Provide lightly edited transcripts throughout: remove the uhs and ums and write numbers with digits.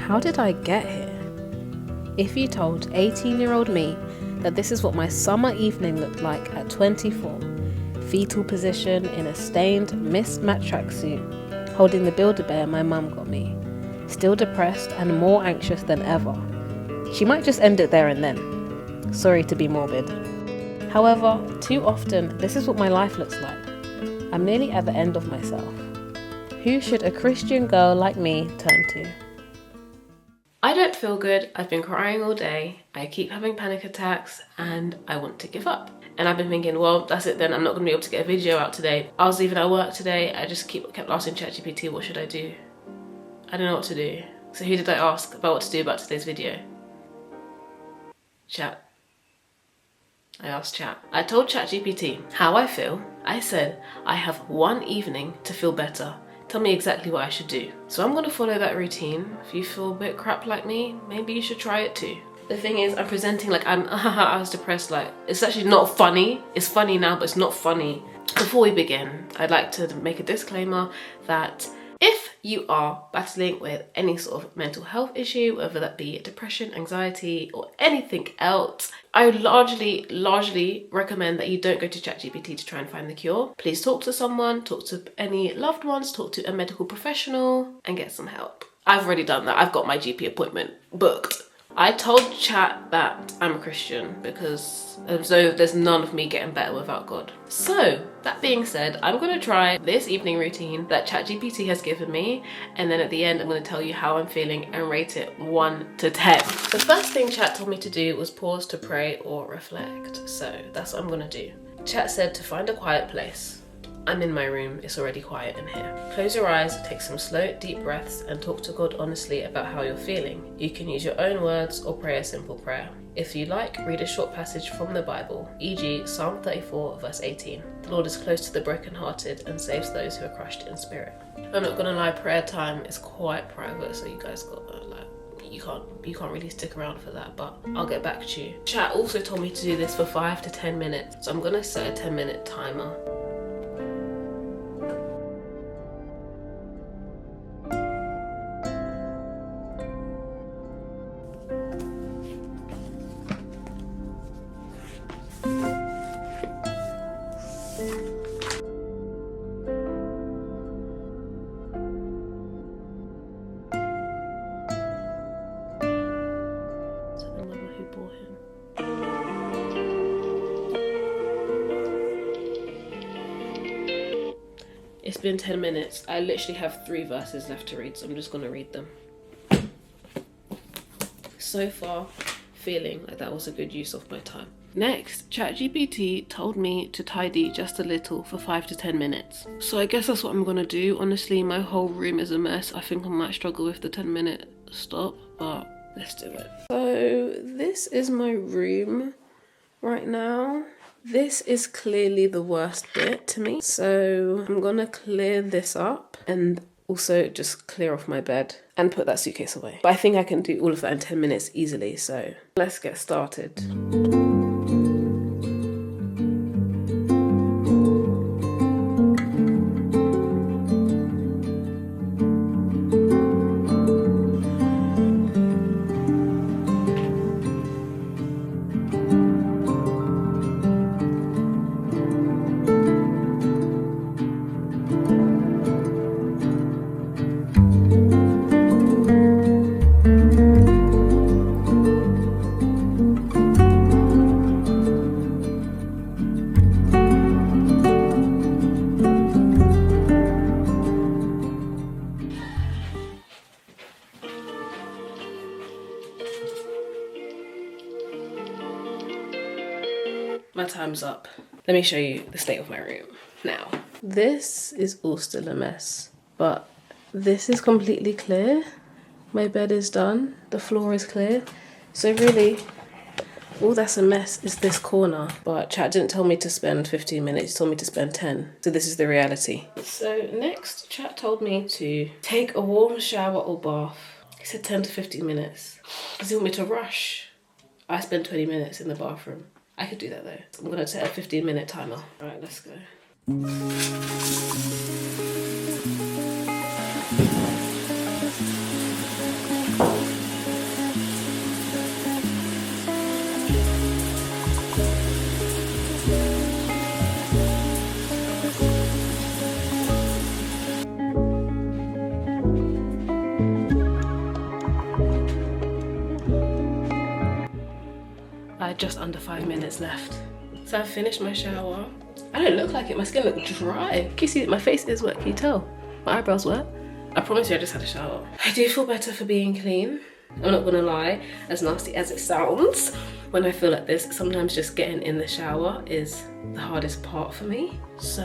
How did I get here? If you told 18-year-old me that this is what my summer evening looked like at 24, fetal position in a stained, mismatched tracksuit, holding the Build-A-Bear my mum got me, still depressed and more anxious than ever, she might just end it there and then. Sorry to be morbid. However, too often, this is what my life looks like. I'm nearly at the end of myself. Who should a Christian girl like me turn to? I don't feel good, I've been crying all day, I keep having panic attacks, and I want to give up. And I've been thinking, well, that's it then, I'm not going to be able to get a video out today. I was leaving at work today, I just kept asking ChatGPT, what should I do? I don't know what to do. So who did I ask about what to do about today's video? Chat. I asked Chat. I told ChatGPT how I feel. I said, I have one evening to feel better. Tell me exactly what I should do. So I'm gonna follow that routine. If you feel a bit crap like me, maybe you should try it too. The thing is, I'm presenting like I was depressed, like, it's actually not funny. It's funny now, but it's not funny. Before we begin, I'd like to make a disclaimer that if you are battling with any sort of mental health issue, whether that be depression, anxiety, or anything else, I would largely recommend that you don't go to ChatGPT to try and find the cure. Please talk to someone, talk to any loved ones, talk to a medical professional, and get some help. I've already done that. I've got my GP appointment booked. I told Chat that I'm a Christian because there's none of me getting better without God. So, that being said, I'm going to try this evening routine that ChatGPT has given me, and then at the end I'm going to tell you how I'm feeling and rate it 1 to 10. The first thing Chat told me to do was pause to pray or reflect, so that's what I'm going to do. Chat said to find a quiet place. I'm in my room, it's already quiet in here. Close your eyes, take some slow, deep breaths, and talk to God honestly about how you're feeling. You can use your own words or pray a simple prayer. If you like, read a short passage from the Bible, e.g. Psalm 34 verse 18. The Lord is close to the brokenhearted and saves those who are crushed in spirit. I'm not gonna lie, prayer time is quite private, so you guys got you can't really stick around for that, but I'll get back to you. Chat also told me to do this for 5 to 10 minutes, so I'm gonna set a 10-minute timer. It's been 10 minutes. I literally have 3 verses left to read, so I'm just gonna read them. So far, feeling like that was a good use of my time. Next, ChatGPT told me to tidy just a little for 5 to 10 minutes. So I guess that's what I'm gonna do. Honestly, my whole room is a mess. I think I might struggle with the 10-minute stop, but let's do it. So this is my room right now. This is clearly the worst bit to me. So I'm gonna clear this up and also just clear off my bed and put that suitcase away. But I think I can do all of that in 10 minutes easily, so let's get started. My time's up. Let me show you the state of my room now. This is all still a mess, but this is completely clear. My bed is done, the floor is clear. So really, all that's a mess is this corner. But Chat didn't tell me to spend 15 minutes, he told me to spend 10. So this is the reality. So next, Chat told me to take a warm shower or bath. He said 10 to 15 minutes. Does he want me to rush? I spent 20 minutes in the bathroom. I could do that though. I'm gonna set a 15-minute timer. All right, let's go. had just under 5 minutes left. So I finished my shower. I don't look like it, my skin looks dry. Can you see my face is wet, can you tell? My eyebrows wet. I promise you I just had a shower. I do feel better for being clean. I'm not gonna lie, as nasty as it sounds, when I feel like this, sometimes just getting in the shower is the hardest part for me. So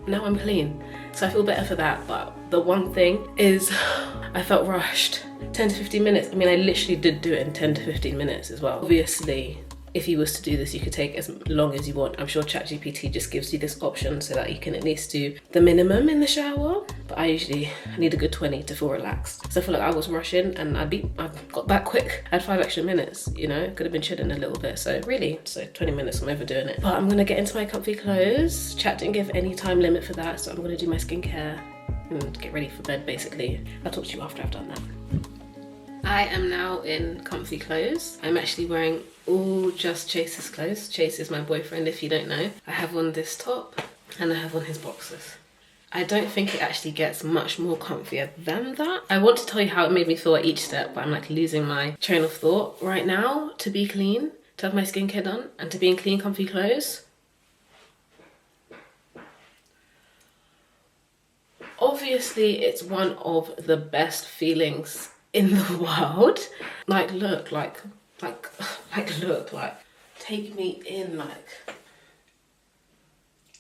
now I'm clean. So I feel better for that, but the one thing is I felt rushed. 10 to 15 minutes. I mean, I literally did do it in 10 to 15 minutes as well. Obviously, if you was to do this, you could take as long as you want. I'm sure ChatGPT just gives you this option so that you can at least do the minimum in the shower. But I need a good 20 to feel relaxed. So I feel like I was rushing and I got back quick. I had 5 extra minutes, you know, could have been chilling a little bit. So 20 minutes, I'm overdoing it. But I'm gonna get into my comfy clothes. Chat didn't give any time limit for that. So I'm gonna do my skincare and get ready for bed basically. I'll talk to you after I've done that. I am now in comfy clothes. I'm actually wearing all just Chase's clothes. Chase is my boyfriend, if you don't know. I have on this top and I have on his boxers. I don't think it actually gets much more comfier than that. I want to tell you how it made me feel at each step, but I'm like losing my train of thought right now. To be clean, to have my skincare done, and to be in clean, comfy clothes. Obviously, it's one of the best feelings in the world. Like, look, like, take me in, like.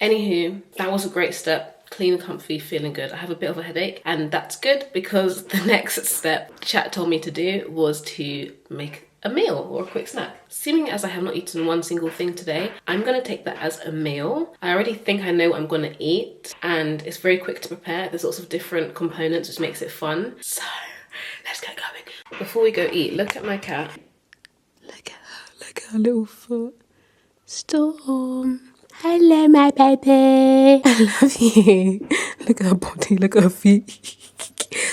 Anywho, that was a great step. Clean, comfy, feeling good. I have a bit of a headache, and that's good because the next step Chat told me to do was to make a meal or a quick snack. Seeming as I have not eaten one single thing today, I'm gonna take that as a meal. I already think I know what I'm gonna eat, and it's very quick to prepare. There's lots of different components, which makes it fun. So let's get going. Before we go eat, look at my cat. Look at her little foot. Storm. Hello, my baby. I love you. Look at her body, look at her feet.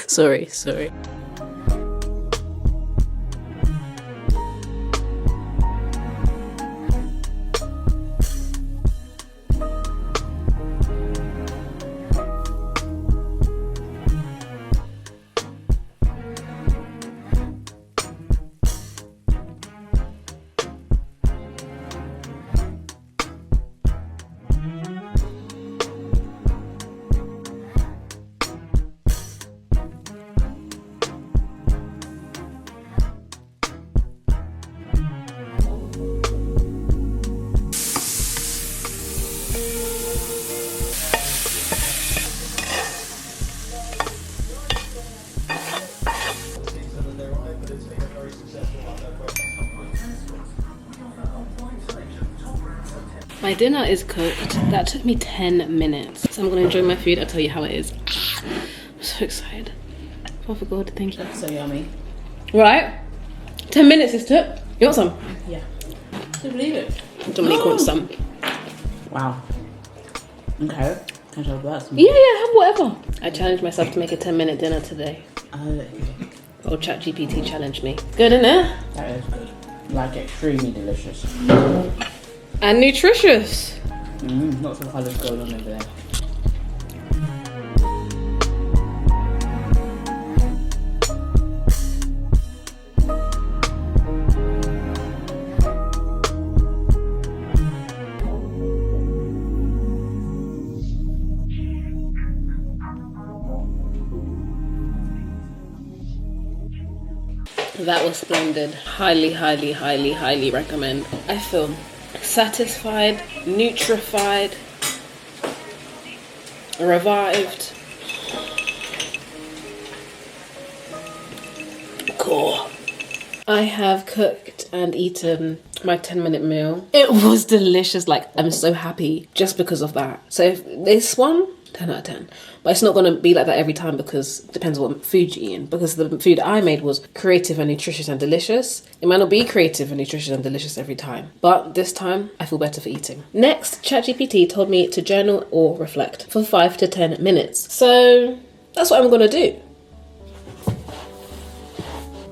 Sorry. My dinner is cooked. That took me 10 minutes. So I'm gonna enjoy my food. I'll tell you how it is. I'm so excited. Oh for God, thank you. So yummy. Right? 10 minutes this took. You want some? Yeah. I can't believe it. Dominique wants some. Wow. Okay. Can I have that? Yeah, have whatever. I challenged myself to make a 10-minute dinner today. Okay. Or ChatGPT challenged me. Good, isn't it? That is good. Like extremely delicious. And nutritious. Lots of colours going on over there. That was splendid. Highly recommend. I feel satisfied, nutrified, revived. Cool. I have cooked and eaten my 10-minute meal. It was delicious. Like, I'm so happy just because of that. So if this one, 10 out of 10. But it's not going to be like that every time because it depends on what food you're eating. Because the food I made was creative and nutritious and delicious. It might not be creative and nutritious and delicious every time. But this time, I feel better for eating. Next, ChatGPT told me to journal or reflect for 5 to 10 minutes. So that's what I'm going to do.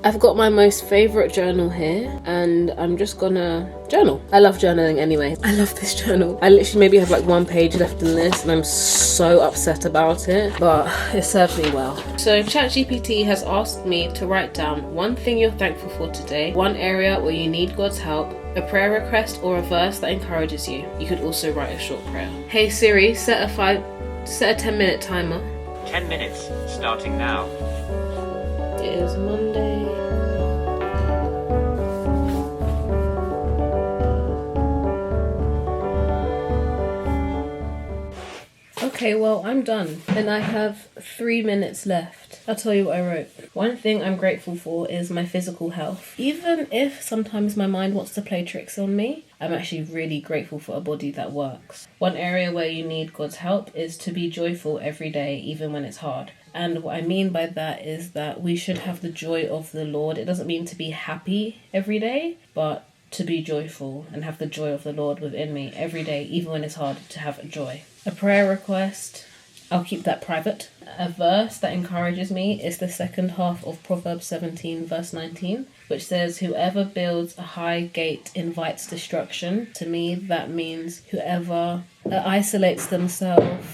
I've got my most favourite journal here and I'm just gonna journal. I love journaling anyway. I love this journal. I literally maybe have like 1 page left in this and I'm so upset about it, but it serves me well. So ChatGPT has asked me to write down 1 thing you're thankful for today, 1 area where you need God's help, a prayer request or a verse that encourages you. You could also write a short prayer. Hey Siri, set a 10-minute timer. 10 minutes, starting now. It is Monday. Okay, well, I'm done. And I have 3 minutes left. I'll tell you what I wrote. 1 thing I'm grateful for is my physical health. Even if sometimes my mind wants to play tricks on me, I'm actually really grateful for a body that works. 1 area where you need God's help is to be joyful every day, even when it's hard. And what I mean by that is that we should have the joy of the Lord. It doesn't mean to be happy every day, but to be joyful and have the joy of the Lord within me every day, even when it's hard, to have joy. A prayer request, I'll keep that private. A verse that encourages me is the second half of Proverbs 17 verse 19, which says, whoever builds a high gate invites destruction. To me, that means whoever isolates themselves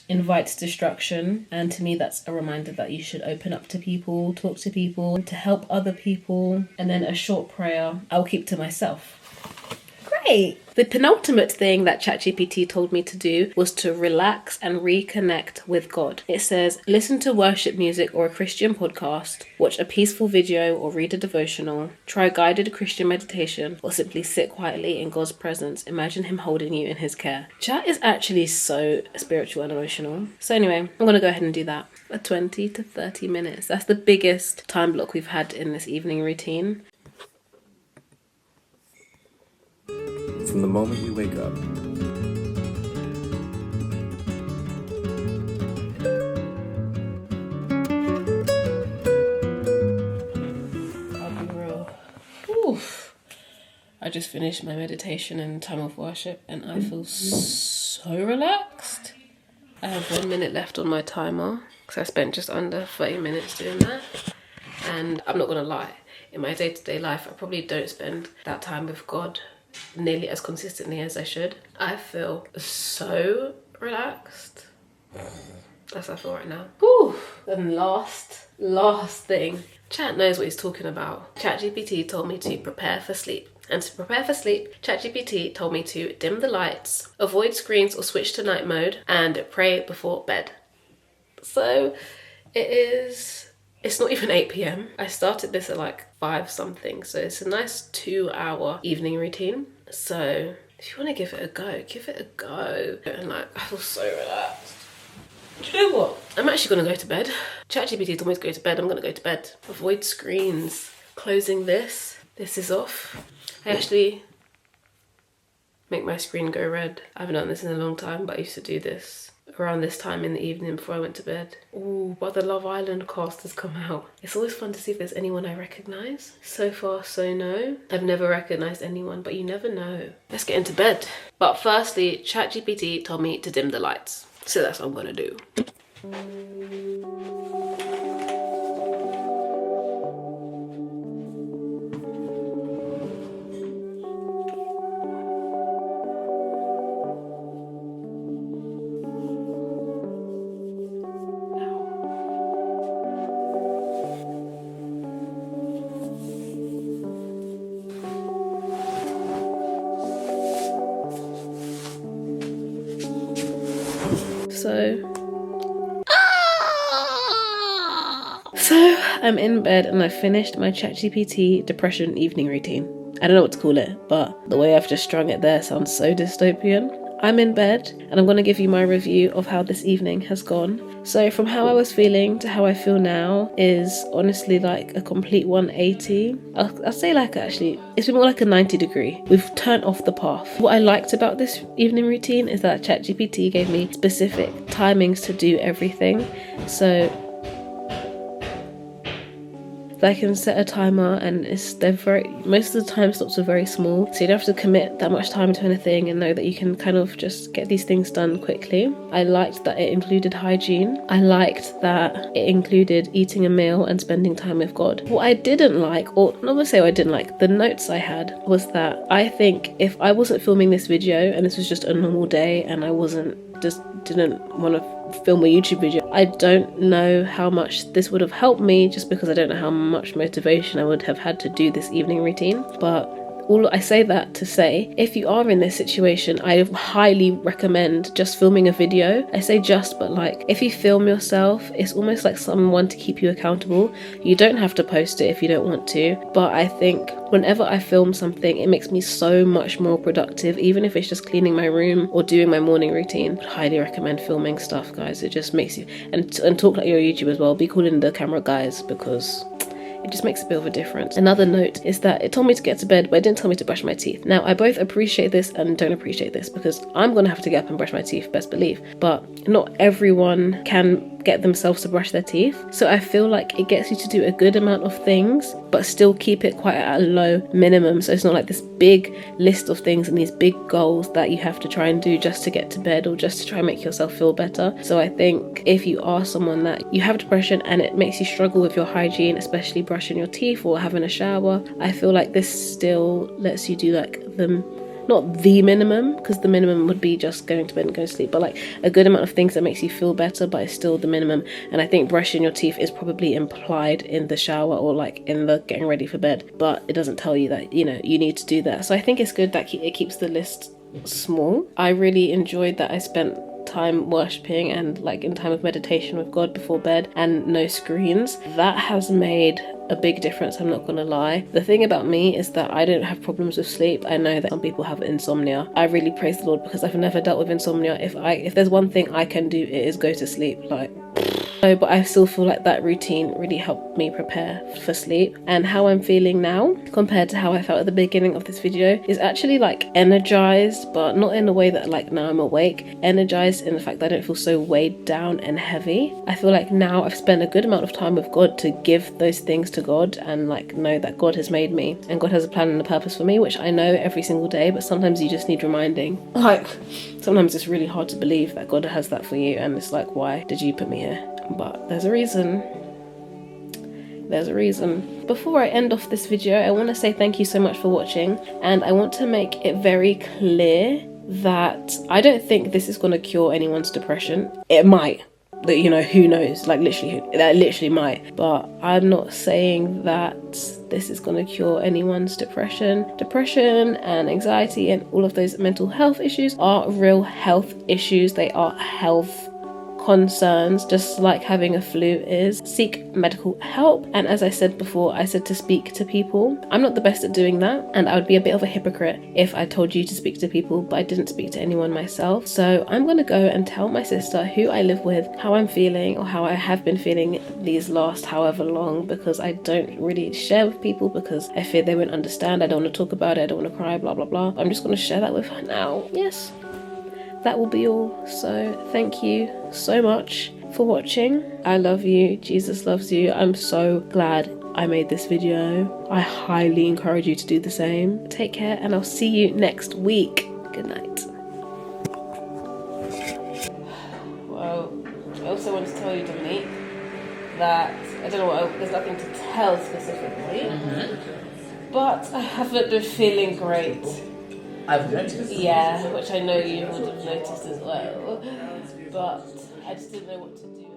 invites destruction, and to me that's a reminder that you should open up to people, talk to people, to help other people. And then a short prayer I'll keep to myself. Great! The penultimate thing that ChatGPT told me to do was to relax and reconnect with God. It says, listen to worship music or a Christian podcast, watch a peaceful video or read a devotional, try guided Christian meditation, or simply sit quietly in God's presence. Imagine him holding you in his care. Chat is actually so spiritual and emotional. So anyway, I'm going to go ahead and do that for 20 to 30 minutes. That's the biggest time block we've had in this evening routine. From the moment you wake up, I'll be real. Oof. I just finished my meditation and time of worship and I feel so relaxed. I have 1 minute left on my timer because I spent just under 30 minutes doing that. And I'm not going to lie, in my day-to-day life, I probably don't spend that time with God nearly as consistently as I should. I feel so relaxed. That's how I feel right now. Whew. And last thing. Chat knows what he's talking about. ChatGPT told me to prepare for sleep. And to prepare for sleep, ChatGPT told me to dim the lights, avoid screens or switch to night mode, and pray before bed. So it's not even 8 p.m. I started this at like 5 something, so it's a nice 2-hour evening routine. So if you want to give it a go, give it a go. And like, I feel so relaxed. Do you know what? I'm actually going to go to bed. ChatGPT told me to go to bed. I'm going to go to bed. Avoid screens. Closing this. This is off. I actually make my screen go red. I haven't done this in a long time, but I used to do this around this time in the evening before I went to bed. Ooh, but the Love Island cast has come out. It's always fun to see if there's anyone I recognise. So far, so no. I've never recognised anyone, but you never know. Let's get into bed. But firstly, ChatGPT told me to dim the lights. So that's what I'm gonna do. So I'm in bed and I finished my ChatGPT depression evening routine. I don't know what to call it, but the way I've just strung it there sounds so dystopian. I'm in bed and I'm going to give you my review of how this evening has gone. So from how I was feeling to how I feel now is honestly like a complete 180. I'll say like actually, it's been more like a 90 degree. We've turned off the path. What I liked about this evening routine is that ChatGPT gave me specific timings to do everything. So I can set a timer, and most of the time stops are very small, so you don't have to commit that much time to anything, and know that you can kind of just get these things done quickly. I liked that it included hygiene. I liked that it included eating a meal and spending time with God. What I didn't like, or not gonna say what I didn't like, the notes I had was that I think if I wasn't filming this video and this was just a normal day and I didn't want to film a YouTube video, I don't know how much this would have helped me, just because I don't know how much motivation I would have had to do this evening routine. But I say that to say, if you are in this situation, I highly recommend just filming a video. I say just, but like, if you film yourself, it's almost like someone to keep you accountable. You don't have to post it if you don't want to, but I think whenever I film something, it makes me so much more productive, even if it's just cleaning my room or doing my morning routine. I'd highly recommend filming stuff, guys. It just makes you, and talk like you're a YouTuber as well. Be cool in the camera, guys, because it just makes a bit of a difference. Another note is that it told me to get to bed, but it didn't tell me to brush my teeth. Now, I both appreciate this and don't appreciate this, because I'm gonna have to get up and brush my teeth, best believe. But not everyone can get themselves to brush their teeth. So I feel like it gets you to do a good amount of things, but still keep it quite at a low minimum. So it's not like this big list of things and these big goals that you have to try and do just to get to bed or just to try and make yourself feel better. So I think if you are someone that you have depression and it makes you struggle with your hygiene, especially brushing your teeth or having a shower, I feel like this still lets you do like not the minimum, because the minimum would be just going to bed and going to sleep, but like a good amount of things that makes you feel better, but it's still the minimum. And I think brushing your teeth is probably implied in the shower or like in the getting ready for bed, but it doesn't tell you that, you know, you need to do that. So I think it's good that it keeps the list small. I really enjoyed that I spent time worshipping and like in time of meditation with God before bed and no screens. That has made a big difference, I'm not gonna lie. The thing about me is that I don't have problems with sleep. I know that some people have insomnia. I really praise the Lord because I've never dealt with insomnia. If there's one thing I can do, it is go to sleep. Like, no, but I still feel like that routine really helped me prepare for sleep. And how I'm feeling now compared to how I felt at the beginning of this video is actually like energized, but not in a way that like now I'm awake. Energized in the fact that I don't feel so weighed down and heavy. I feel like now I've spent a good amount of time with God to give those things to God and like know that God has made me and God has a plan and a purpose for me, which I know every single day, but sometimes you just need reminding. Like, sometimes it's really hard to believe that God has that for you, and it's like, why did you put me here? But there's a reason. There's a reason. Before I end off this video, I want to say thank you so much for watching, and I want to make it very clear that I don't think this is going to cure anyone's depression. It might. You know, who knows? Like, that literally might. But I'm not saying that this is going to cure anyone's depression. Depression and anxiety and all of those mental health issues are real health issues. They are health concerns, just like having a flu is. Seek medical help. And as I said before, I said to speak to people. I'm not the best at doing that, and I would be a bit of a hypocrite if I told you to speak to people but I didn't speak to anyone myself. So I'm gonna go and tell my sister, who I live with, how I'm feeling, or how I have been feeling these last however long, because I don't really share with people because I fear they won't understand. I don't want to talk about it, I don't want to cry, blah blah blah. I'm just gonna share that with her now. Yes, that will be all. So thank you so much for watching. I love you. Jesus loves you. I'm so glad I made this video. I highly encourage you to do the same. Take care, and I'll see you next week. Good night. Well, I also want to tell you, Dominique, that I don't know what, there's nothing to tell specifically, but I haven't been feeling great. I've noticed. Yeah, which I know you would have noticed as well, but I just didn't know what to do.